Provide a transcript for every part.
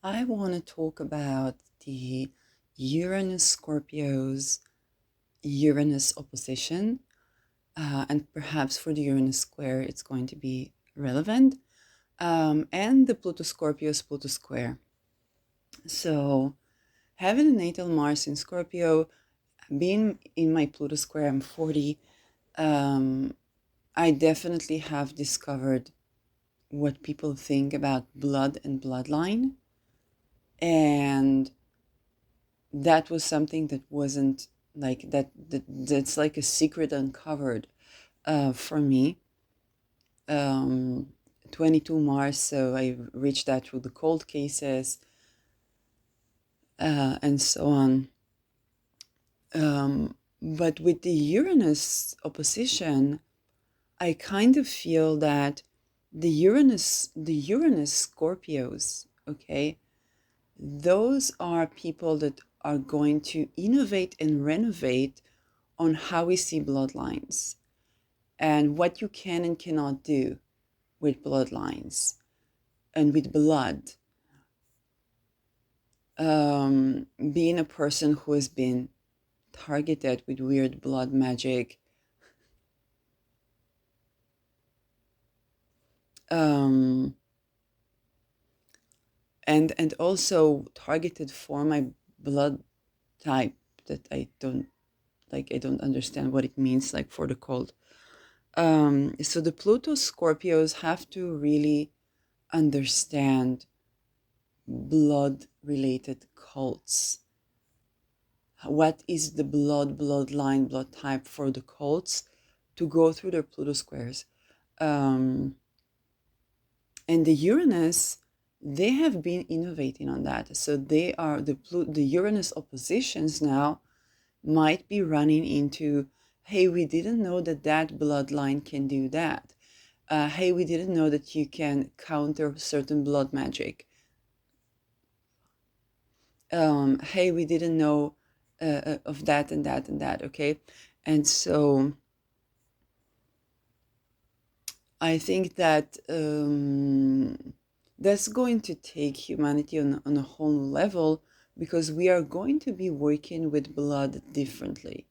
I want to talk about the Uranus Scorpio's Uranus opposition, and perhaps for the Uranus square, it's going to be relevant, and the Pluto Scorpio's Pluto square. So, having a natal Mars in Scorpio, being in my Pluto square, I'm 40. I definitely have discovered what people think about blood and bloodline, and that was something that wasn't like that's like a secret uncovered for me. um 22 Mars, so I reached that through the cold cases and so on. But with the Uranus opposition, I kind of feel that the Uranus Scorpios, okay, those are people that are going to innovate and renovate on how we see bloodlines and what you can and cannot do with bloodlines and with blood. Being a person who has been targeted with weird blood magic, um, and also targeted for my blood type that I don't understand what it means, like for the cold. So the Pluto Scorpios have to really understand blood related cults. What is the bloodline, blood type for the cults to go through their Pluto squares. Um, and the Uranus, they have been innovating on that. So they are the Uranus oppositions now might be running into, hey, we didn't know that that bloodline can do that. Hey, we didn't know that you can counter certain blood magic. Hey, we didn't know of that and that and that. Okay, and so I think that that's going to take humanity on a whole new level because we are going to be working with blood differently.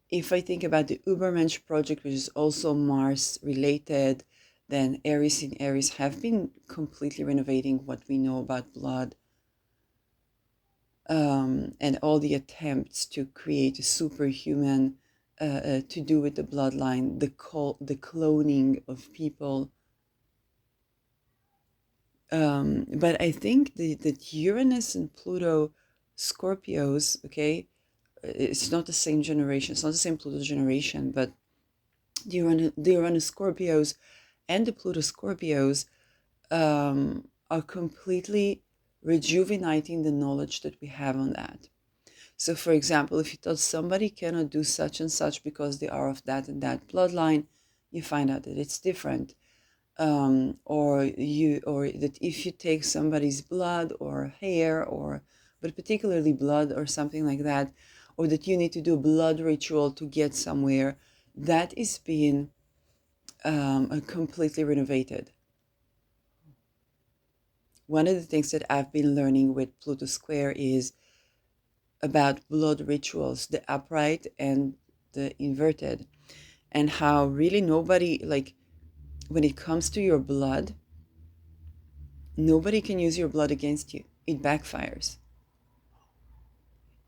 If I think about the Ubermensch project, which is also Mars related, then Aries in Aries have been completely renovating what we know about blood, and all the attempts to create a superhuman to do with the bloodline, the cloning of people. But I think that Uranus and Pluto Scorpios, okay, it's not the same generation, it's not the same Pluto generation, but the Uranus Scorpios and the Pluto Scorpios are completely rejuvenating the knowledge that we have on that. So, for example, if you thought somebody cannot do such and such because they are of that and that bloodline, you find out that it's different. Or that if you take somebody's blood or hair, or but particularly blood or something like that, or that you need to do a blood ritual to get somewhere, that is being completely renovated. One of the things that I've been learning with Pluto Square is about blood rituals, the upright and the inverted, and how really nobody, like, when it comes to your blood, nobody can use your blood against you. It backfires.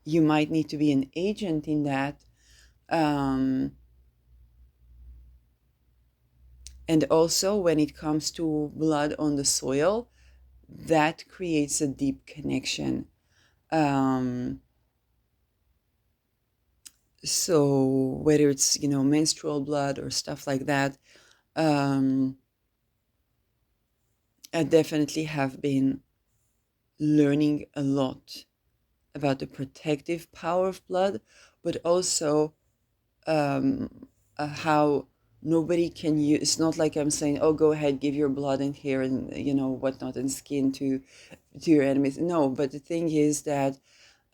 You might need to be an agent in that. Um, and also, when it comes to blood on the soil, that creates a deep connection. Um, so, whether it's, menstrual blood or stuff like that, um, I definitely have been learning a lot about the protective power of blood, but also how nobody can use. It's not like I'm saying, "Oh, go ahead, give your blood and hair and whatnot and skin to your enemies." No, but the thing is that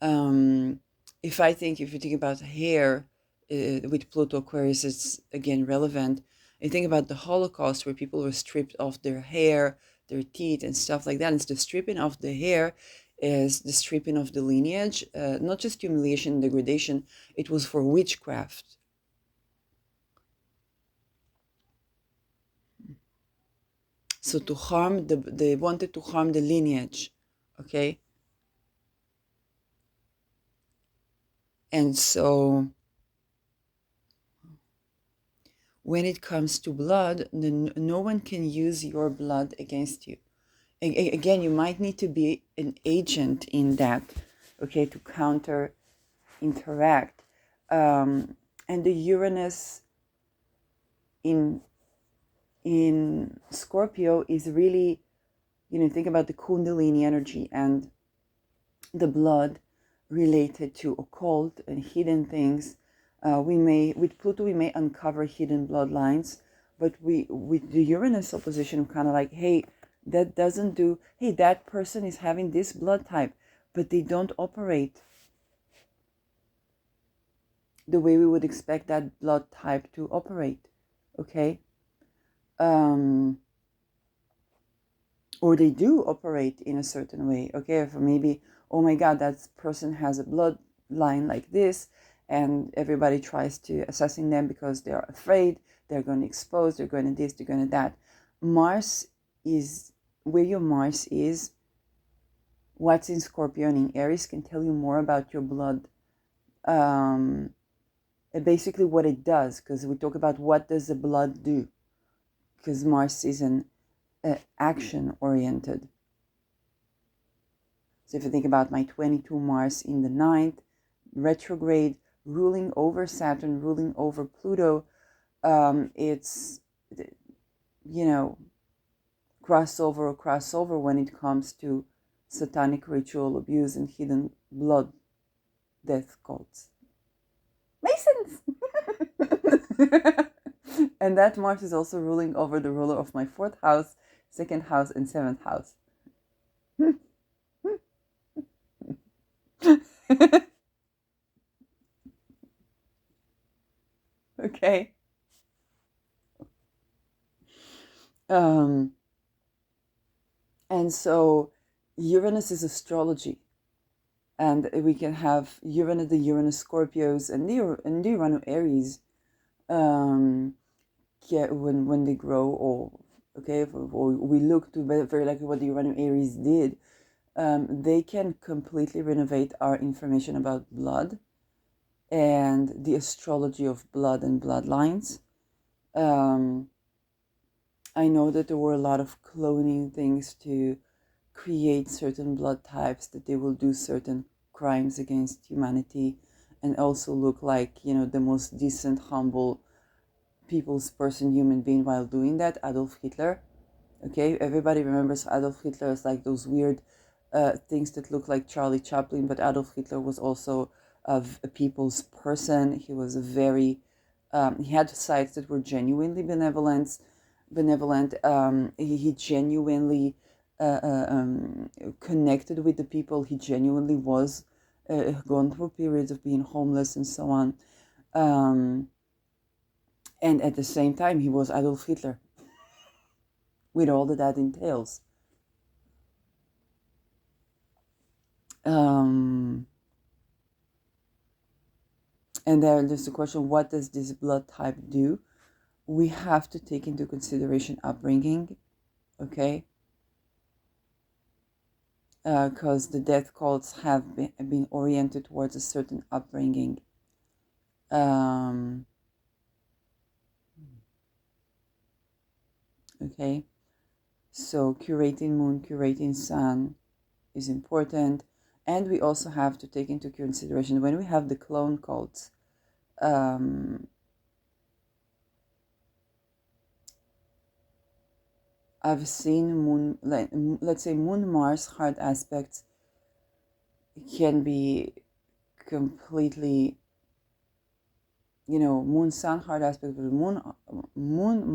um, if you think about hair with Pluto Aquarius, it's again relevant. I think about the Holocaust where people were stripped of their hair, their teeth and stuff like that. It's the stripping of the hair, is the stripping of the lineage, not just humiliation and degradation. It was for witchcraft. So to harm they wanted to harm the lineage, okay? And so when it comes to blood, then no one can use your blood against you. Again, you might need to be an agent in that, okay, to counter interact. And the Uranus in Scorpio is really, think about the Kundalini energy and the blood related to occult and hidden things. With Pluto, we may uncover hidden bloodlines, but with the Uranus opposition, kind of like, hey, that doesn't do, hey, that person is having this blood type, but they don't operate the way we would expect that blood type to operate, okay? Or they do operate in a certain way, okay? For maybe, oh my God, that person has a bloodline like this, and everybody tries to assassinate them because they're afraid, they're going to expose, they're going to this, they're going to that. Mars is, where your Mars is, what's in Scorpio and in Aries can tell you more about your blood. Basically what it does, because we talk about what does the blood do, because Mars is an action oriented. So if you think about my 22 Mars in the 9th, retrograde, ruling over Saturn, ruling over Pluto, it's, crossover when it comes to satanic ritual abuse and hidden blood death cults. Masons! And that Mars is also ruling over the ruler of my 4th house, 2nd house, and 7th house. Okay. And so Uranus is astrology. And we can have Uranus, the Uranus Scorpios, and the Uranus Aries, when they grow, or we look to very likely what the Uranus Aries did. They can completely renovate our information about blood and the astrology of blood and bloodlines. I know that there were a lot of cloning things to create certain blood types, that they will do certain crimes against humanity and also look like, the most decent, humble, people's person, human being while doing that. Adolf Hitler. Okay, everybody remembers Adolf Hitler as like those weird things that look like Charlie Chaplin, but Adolf Hitler was also a people's person. He was a very, he had sides that were genuinely benevolent. He genuinely connected with the people. He genuinely was gone through periods of being homeless and so on. And at the same time, he was Adolf Hitler, with all that entails. And there's the question, what does this blood type do? We have to take into consideration upbringing, okay? Because the death cults have been oriented towards a certain upbringing. Okay, so curating moon, curating sun is important. And we also have to take into consideration when we have the clone cults, I've seen moon, let's say moon Mars hard aspects can be completely, moon sun hard aspect, but moon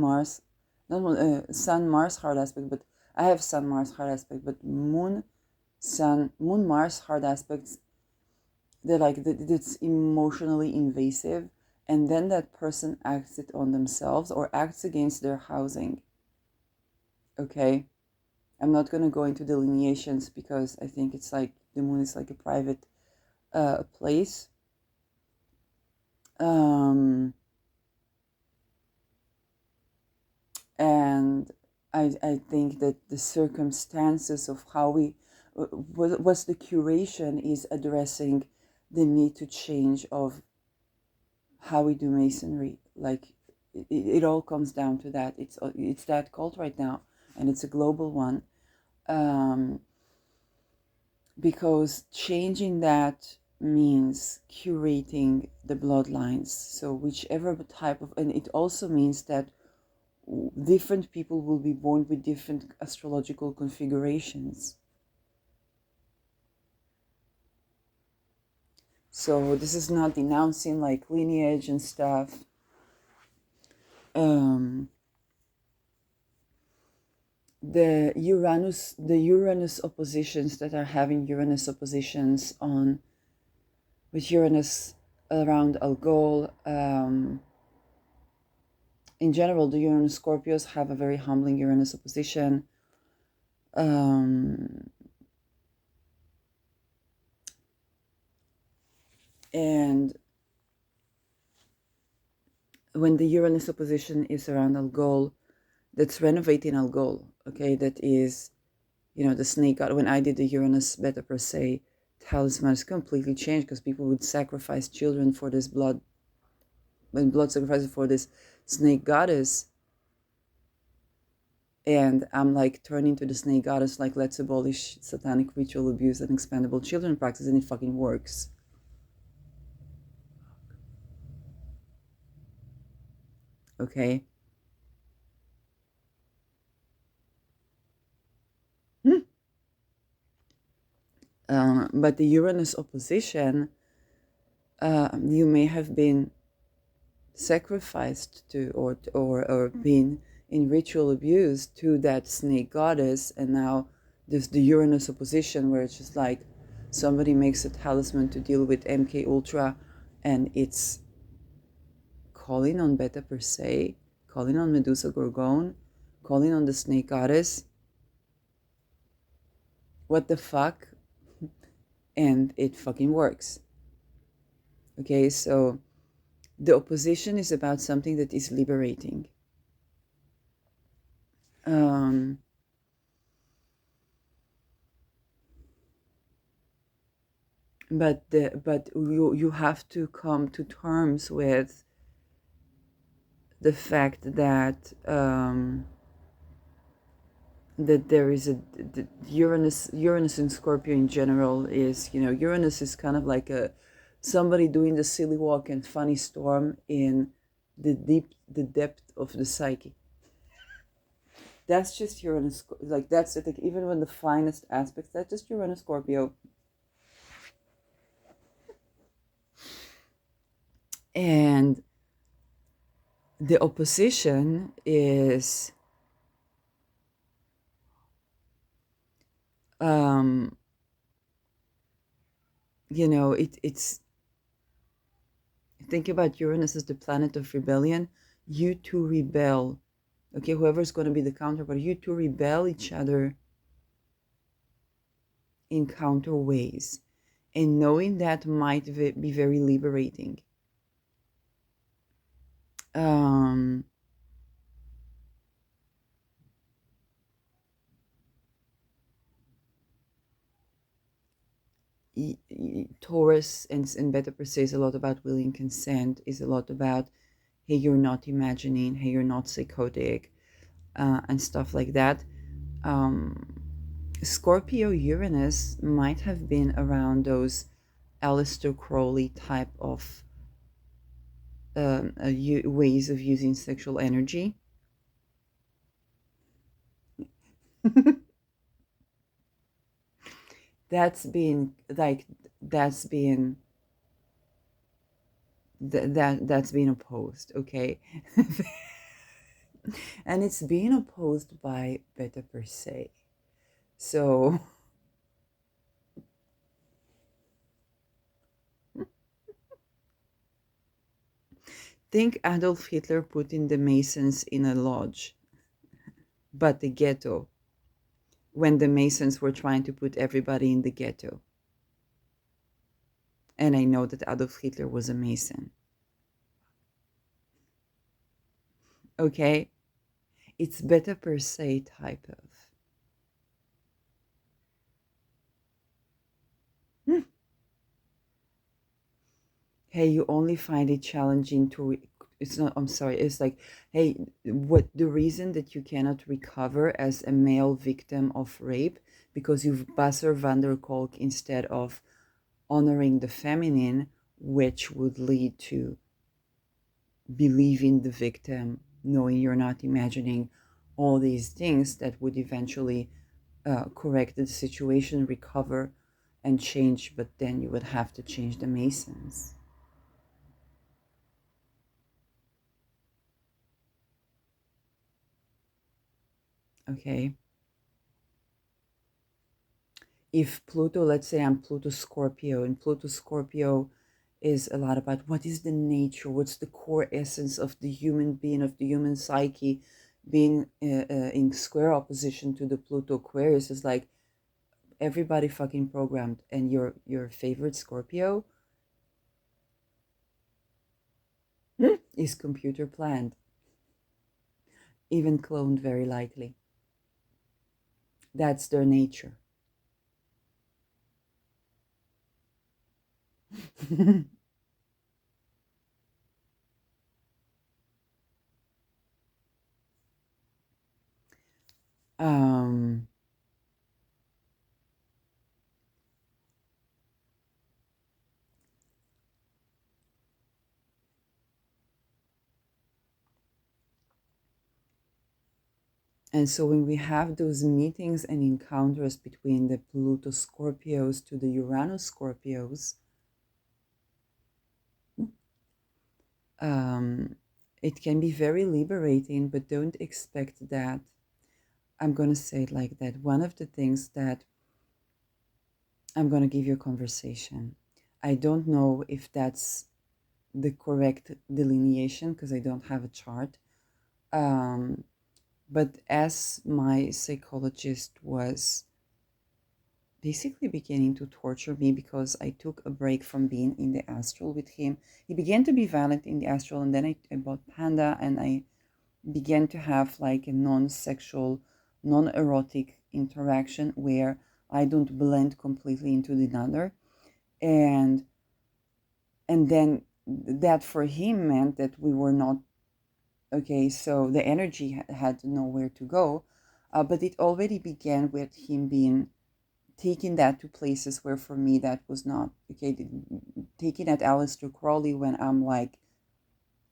Mars, not moon, sun Mars hard aspect, but I have sun Mars hard aspect, but moon Mars hard aspects, they're like, it's emotionally invasive, and then that person acts it on themselves or acts against their housing. Okay, I'm not going to go into delineations because I think it's like the moon is like a private place. Um, and I think that the circumstances of how we was the curation is addressing the need to change of how we do masonry. Like it all comes down to that. It's that cult right now, and it's a global one. Um, because changing that means curating the bloodlines. So whichever type of, and it also means that different people will be born with different astrological configurations. So this is not denouncing like lineage and stuff. Um, the Uranus oppositions that are having Uranus oppositions on with Uranus around Algol. In general, the Uranus Scorpios have a very humbling Uranus opposition. Um, and when the Uranus opposition is around Algol, that's renovating Algol, okay? That is, the snake god. When I did the Uranus Beta Per Se talisman, it's completely changed because people would sacrifice children for this blood sacrifices for this snake goddess. And I'm like turning to the snake goddess, like, let's abolish satanic ritual abuse and expendable children practice, and it fucking works. Okay. But the Uranus opposition, you may have been sacrificed to, or been in ritual abuse to that snake goddess, and now there's the Uranus opposition where it's just like somebody makes a talisman to deal with MK Ultra, and it's calling on Beta Per Se, calling on Medusa Gorgon, calling on the snake goddess. What the fuck? And it fucking works. Okay, so the opposition is about something that is liberating. Um, but you have to come to terms with the fact that that there is the Uranus in Scorpio in general is, Uranus is kind of like a somebody doing the silly walk and funny storm in the depth of the psyche. That's just Uranus, like that's it. Like even when the finest aspects, that's just Uranus Scorpio. And the opposition is um it's think about Uranus as the planet of rebellion. You two rebel, okay? Whoever's going to be the counterpart, you two rebel each other in counter ways, and knowing that might be very liberating. um Taurus and Beta Per Se is a lot about willing consent, is a lot about, hey, you're not imagining, hey, you're not psychotic, and stuff like that. Scorpio Uranus might have been around those Aleister Crowley type of ways of using sexual energy. that's been like that's been that's been opposed, okay? And it's being opposed by Beta Per Se. So think Adolf Hitler putting the Masons in a lodge, but the ghetto, when the Masons were trying to put everybody in the ghetto. And I know that Adolf Hitler was a Mason. Okay? It's beta per se type of. Hmm. Hey, you only find it challenging to. It's not, I'm sorry, it's like, hey, what the reason that you cannot recover as a male victim of rape because you've Basser van der Kolk instead of honoring the feminine, which would lead to believing the victim, knowing you're not imagining all these things that would eventually correct the situation, recover, and change, but then you would have to change the Masons. Okay. If Pluto, let's say I'm Pluto Scorpio, and Pluto Scorpio is a lot about what is the nature, what's the core essence of the human being, of the human psyche, being in square opposition to the Pluto Aquarius is like everybody fucking programmed, and your favorite Scorpio is computer planned, even cloned very likely. That's their nature. um And so when we have those meetings and encounters between the Pluto Scorpios to the Uranus Scorpios, um, it can be very liberating, but don't expect that. I'm going to say it like that. One of the things that I'm going to give you a conversation. I don't know if that's the correct delineation because I don't have a chart. Um, but as my psychologist was basically beginning to torture me because I took a break from being in the astral with him. He began to be violent in the astral, and then I bought Panda, and I began to have like a non-sexual, non-erotic interaction where I don't blend completely into the other, and then that for him meant that we were not okay. So the energy had nowhere to go, but it already began with him being taking that to places where for me that was not okay. Taking at Aleister Crowley when I'm like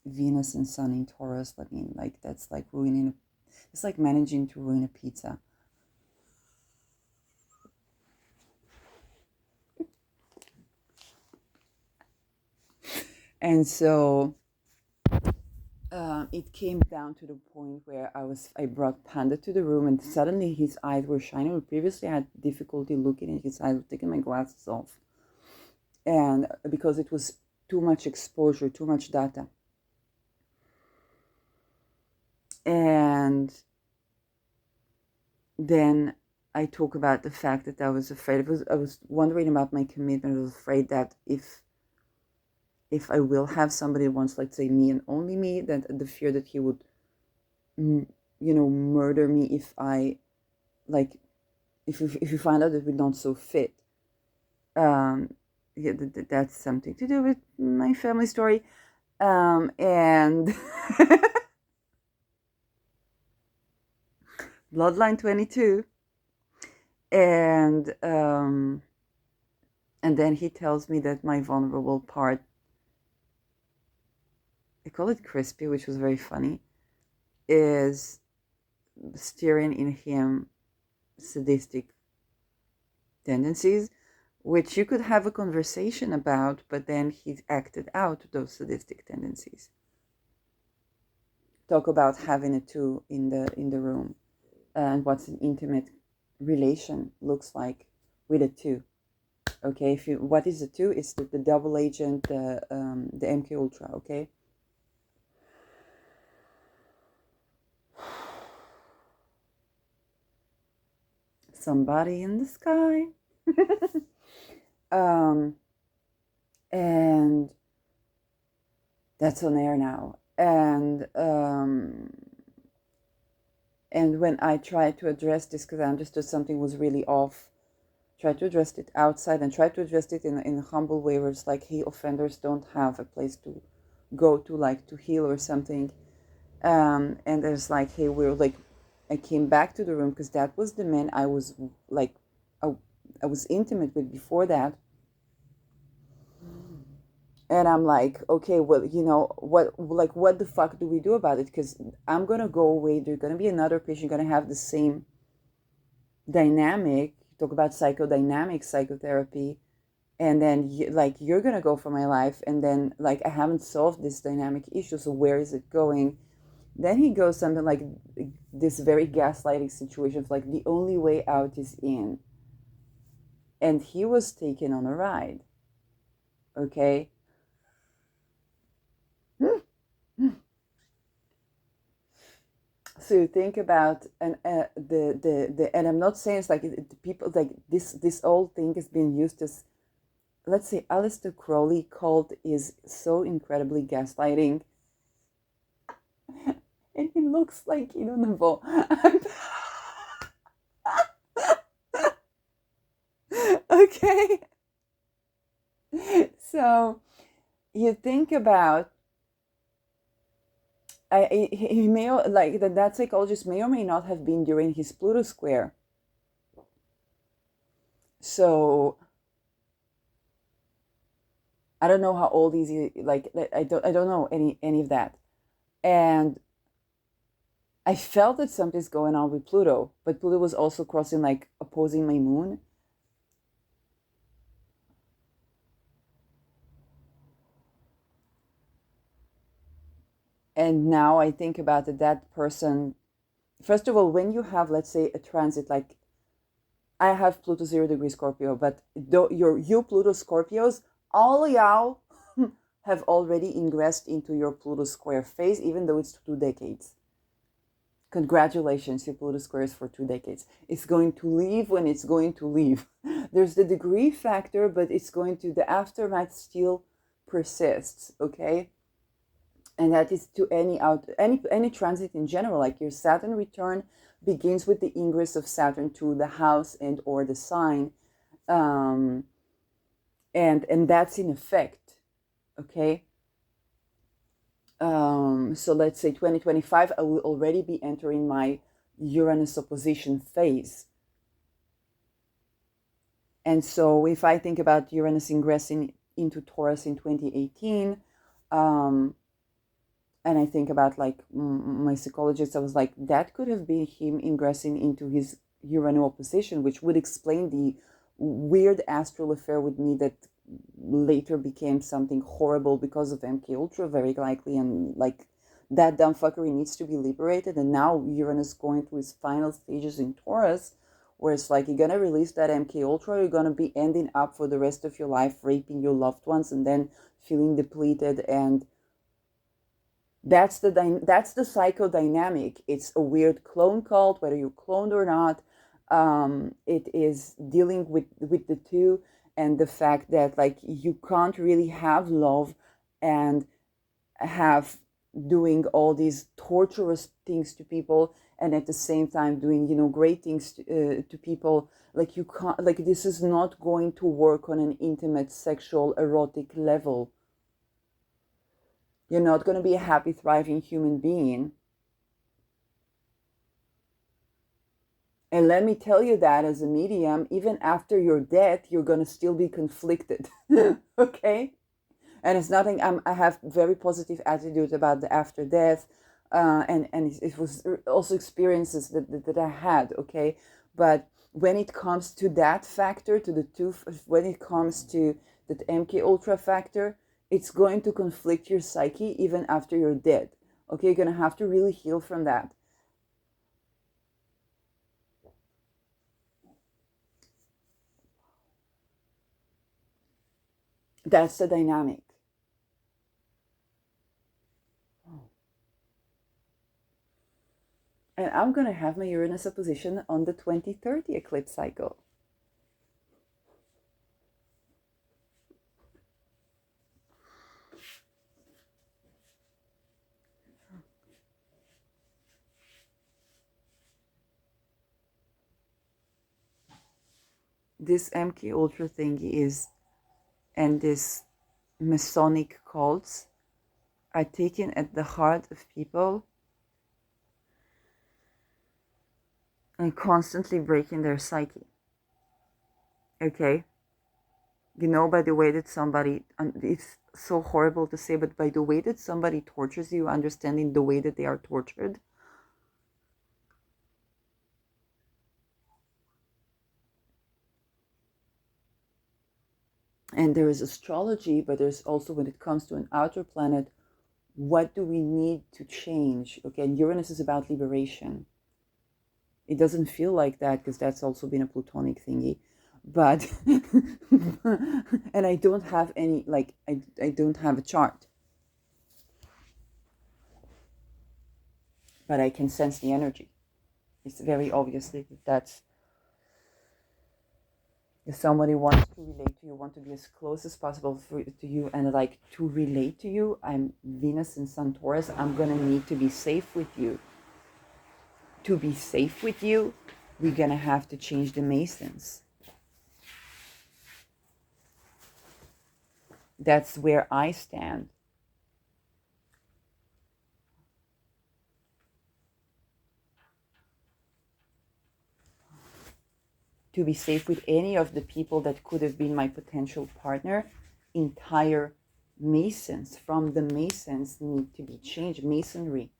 Venus and Sun in Taurus, I mean, like that's like ruining. It's like managing to ruin a pizza. And so it came down to the point where I brought Panda to the room, and suddenly his eyes were shining. Previously, I had difficulty looking at his eyes, taking my glasses off, and because it was too much exposure, too much data. And then I talk about the fact that I was afraid. I was wondering about my commitment. I was afraid that if I will have somebody wants, let's say, me and only me, that the fear that he would, murder me if I like if you find out that we're not so fit. Yeah, that's something to do with my family story, and Bloodline 22, and then he tells me that my vulnerable part, I call it crispy, which was very funny, is stirring in him sadistic tendencies, which you could have a conversation about, but then he acted out those sadistic tendencies. Talk about having a two in the room and what's an intimate relation looks like with a two. Okay, if you what is a two? It's the double agent, the MK Ultra. Okay. somebody in the sky. um, and that's on air now. And when I tried to address this, because I understood something was really off, tried to address it outside and tried to address it in a humble way where it's like, hey, offenders don't have a place to go to, like to heal or something. And there's like, hey, we're like, I came back to the room because that was the man I was like, I was intimate with before that. And I'm like, okay, well, what the fuck do we do about it? Because I'm going to go away. There's going to be another patient going to have the same dynamic. Talk about psychodynamic psychotherapy. And then, like, you're going to go for my life. And then, like, I haven't solved this dynamic issue. So where is it going? Then he goes something like this very gaslighting situation of like, the only way out is in. And he was taken on a ride. Okay? So you think about the and I'm not saying it's like the people like this old thing has been used as, let's say, Aleister Crowley cult is so incredibly gaslighting, and he looks like, you know, okay. So you think about he may like that psychologist may or may not have been during his Pluto square. So I don't know how old is he. Like I don't know any of that, and I felt that something's going on with Pluto, but Pluto was also crossing, like opposing my moon. And now I think about it, that person. First of all, when you have, let's say, a transit, like I have Pluto 0 degree Scorpio, but you Pluto Scorpios, all y'all have already ingressed into your Pluto square phase, even though it's 2 decades. Congratulations, your Pluto square is for 2 decades. It's going to leave when it's going to leave. There's the degree factor, but it's going to, the aftermath still persists, okay? And that is to any transit in general. Like your Saturn return begins with the ingress of Saturn to the house and or the sign, um, and that's in effect, okay. So let's say 2025, I will already be entering my Uranus opposition phase. And so if I think about Uranus ingressing into Taurus in 2018, and I think about like my psychologist, I was like, that could have been him ingressing into his Uranus opposition, which would explain the weird astral affair with me that later became something horrible because of MK Ultra, very likely, and like that dumb fuckery needs to be liberated. And now Uranus going through its final stages in Taurus, where it's like you're gonna release that MK Ultra, you're gonna be ending up for the rest of your life raping your loved ones and then feeling depleted. And that's the psychodynamic. It's a weird clone cult, whether you're cloned or not. It is dealing with the two, and the fact that like you can't really have love and have doing all these torturous things to people, and at the same time doing, you know, great things to people. Like you can't, like this is not going to work on an intimate sexual erotic level. You're not going to be a happy thriving human being. And let me tell you that as a medium, even after your death, you're going to still be conflicted. Okay? And it's nothing, I have very positive attitude about the after death. And it was also experiences that I had, okay? But when it comes to that factor, to the two, when it comes to that MK Ultra factor, it's going to conflict your psyche even after you're dead. Okay, you're going to have to really heal from that. That's the dynamic. And I'm going to have my Uranus opposition on the 2030 eclipse cycle. This MK Ultra thingy is, and this Masonic cults are taken at the heart of people and constantly breaking their psyche. Okay? You know, by the way that somebody, it's so horrible to say, but by the way that somebody tortures you, understanding the way that they are tortured. And there is astrology, but there's also, when it comes to an outer planet, what do we need to change? Okay, and Uranus is about liberation. It doesn't feel like that because that's also been a Plutonic thingy. But, and I don't have any, like, I don't have a chart. But I can sense the energy. It's very obviously that's, if somebody wants to relate to you, want to be as close as possible to you, and like to relate to you, I'm Venus and Sun Taurus, I'm gonna need to be safe with you. To be safe with you, we're gonna have to change the Masons. That's where I stand. To be safe with any of the people that could have been my potential partner, entire Masons, from the Masons, need to be changed. Masonry.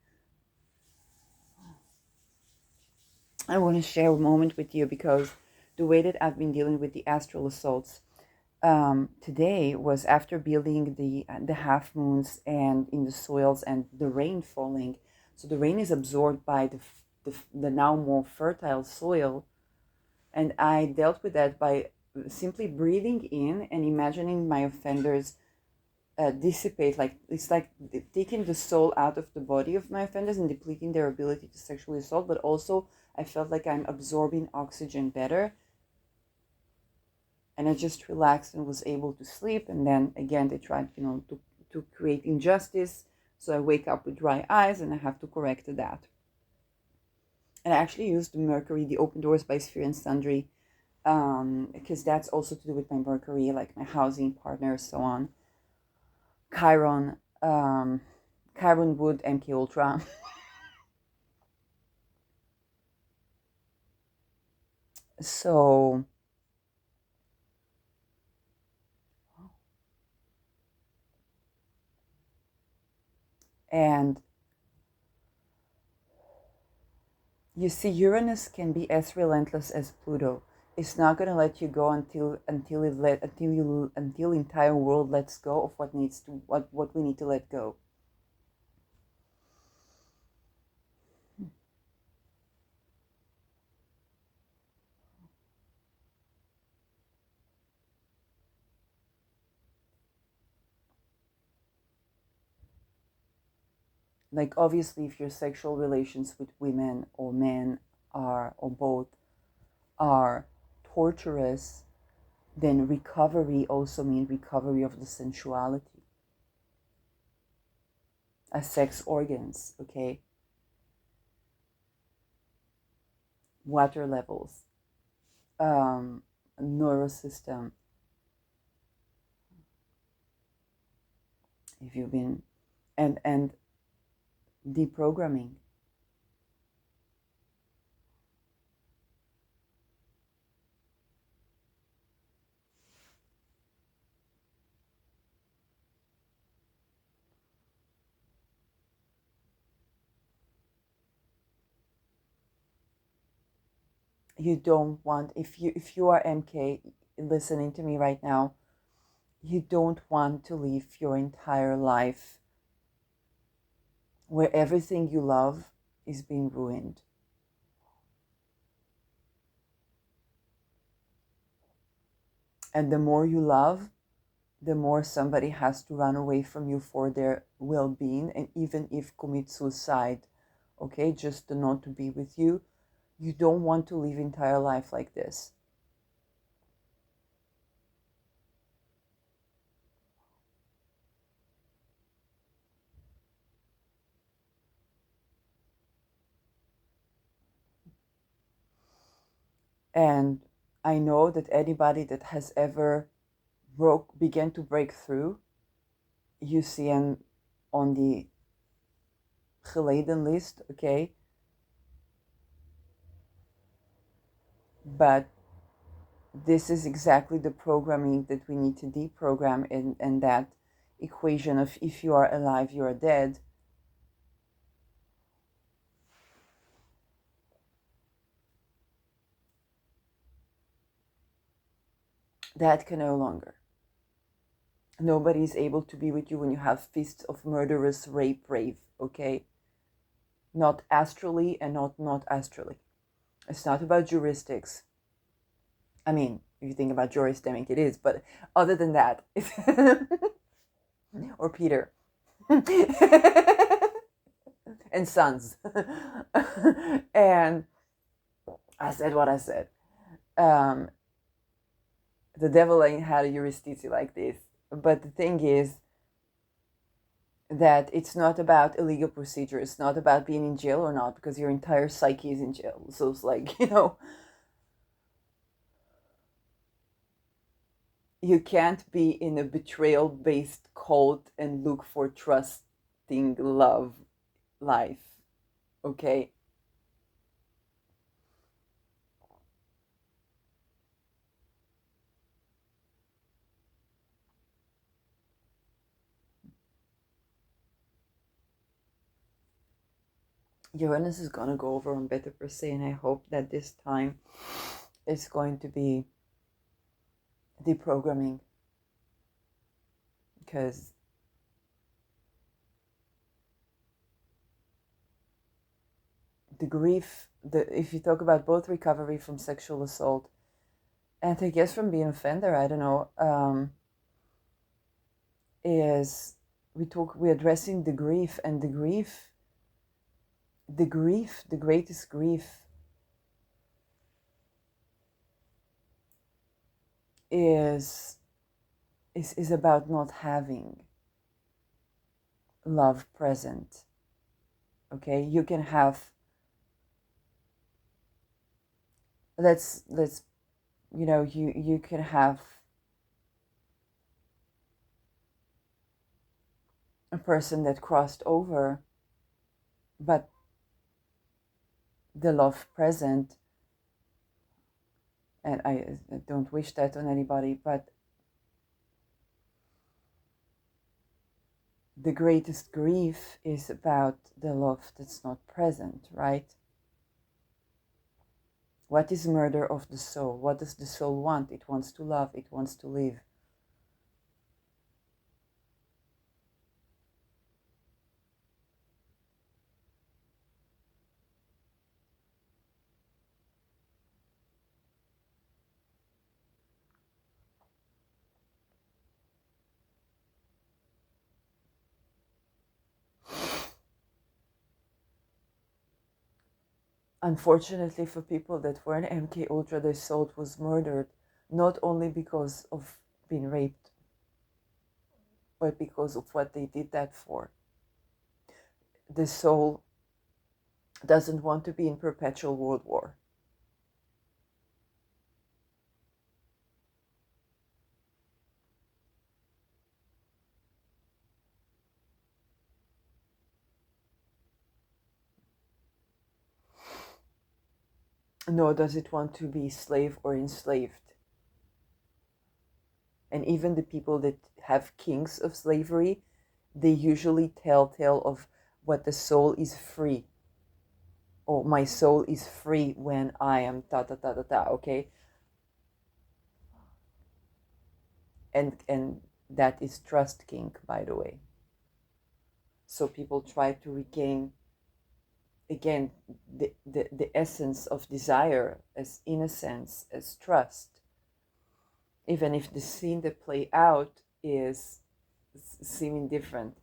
I want to share a moment with you because the way that I've been dealing with the astral assaults today was after building the half moons and in the soils and the rain falling. So the rain is absorbed by the now more fertile soil, and I dealt with that by simply breathing in and imagining my offenders dissipate. Like it's like taking the soul out of the body of my offenders and depleting their ability to sexually assault, but also I felt like I'm absorbing oxygen better, and I just relaxed and was able to sleep. And then again, they tried, to create injustice. So I wake up with dry eyes and I have to correct that. And I actually used the Mercury, the Open Doors by Sphere and Sundry, because that's also to do with my Mercury, like my housing partner, so on. Chiron, Chiron Wood, MK Ultra. So and you see, Uranus can be as relentless as Pluto. It's not gonna let you go until entire world lets go of what we need to let go. Like obviously, if your sexual relations with women or men are or both are torturous, then recovery also means recovery of the sensuality as sex organs, okay? Water levels, neurosystem. If you've been and deprogramming. You don't want, if you are MK listening to me right now, you don't want to live your entire life where everything you love is being ruined. And the more you love, the more somebody has to run away from you for their well-being, and even if commit suicide okay, just to not to be with you. You don't want to live entire life like this. And I know that anybody that has ever began to break through, you see on the geleden list, okay? But this is exactly the programming that we need to deprogram, and that equation of if you are alive, you are dead. That can no longer. Nobody is able to be with you when you have fists of murderous rape, rave, okay? Not astrally and not astrally. It's not about heuristics. I mean, if you think about Joris Demick, it is, but other than that, or Peter and Sons, and I said what I said. Um, the devil ain't had a jurisdiction like this. But the thing is that it's not about illegal procedure. It's not about being in jail or not, because your entire psyche is in jail. So it's like, you can't be in a betrayal based cult and look for trusting love life. Okay? Uranus is going to go over on Beta Persei, and I hope that this time it's going to be deprogramming, because the grief, if you talk about both recovery from sexual assault and I guess from being offender, I don't know, is we're addressing the grief, and the greatest grief is is about not having love present. Okay, you can have, let's you can have a person that crossed over, but the love present, and I don't wish that on anybody, but the greatest grief is about the love that's not present, right? What is murder of the soul? What does the soul want? It wants to love, it wants to live. Unfortunately, for people that were in MK Ultra, their soul was murdered, not only because of being raped, but because of what they did that for. The soul doesn't want to be in perpetual world war. Nor does it want to be slave or enslaved. And even the people that have kings of slavery, they usually tell of what the soul is free. Or my soul is free when I am ta ta ta ta ta, okay? And that is trust king, by the way. So people try to regain again the essence of desire as innocence, as trust, even if the scene that play out is seeming different.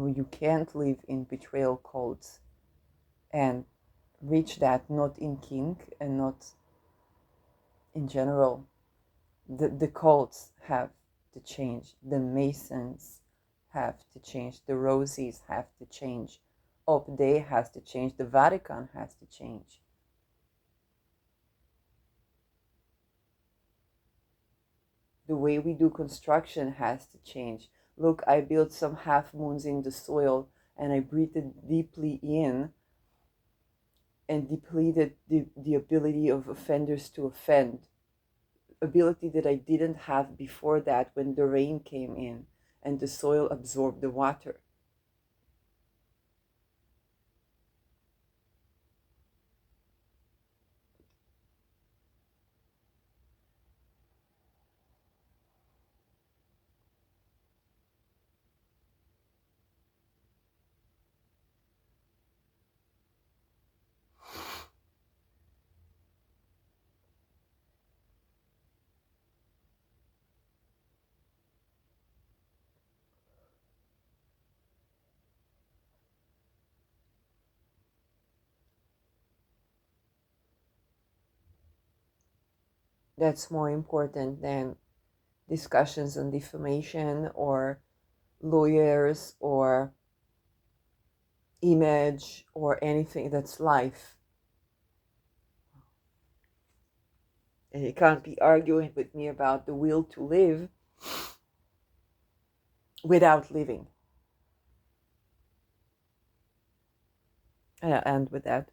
You can't live in betrayal cults and reach that, not in kink and not in general. The cults have to change. The Masons have to change. The Rosies have to change. Op Dei has to change. The Vatican has to change. The way we do construction has to change. Look, I built some half moons in the soil and I breathed deeply in and depleted the ability of offenders to offend. Ability that I didn't have before that when the rain came in and the soil absorbed the water. That's more important than discussions on defamation or lawyers or image or anything. That's life. And you can't be arguing with me about the will to live without living. And with that.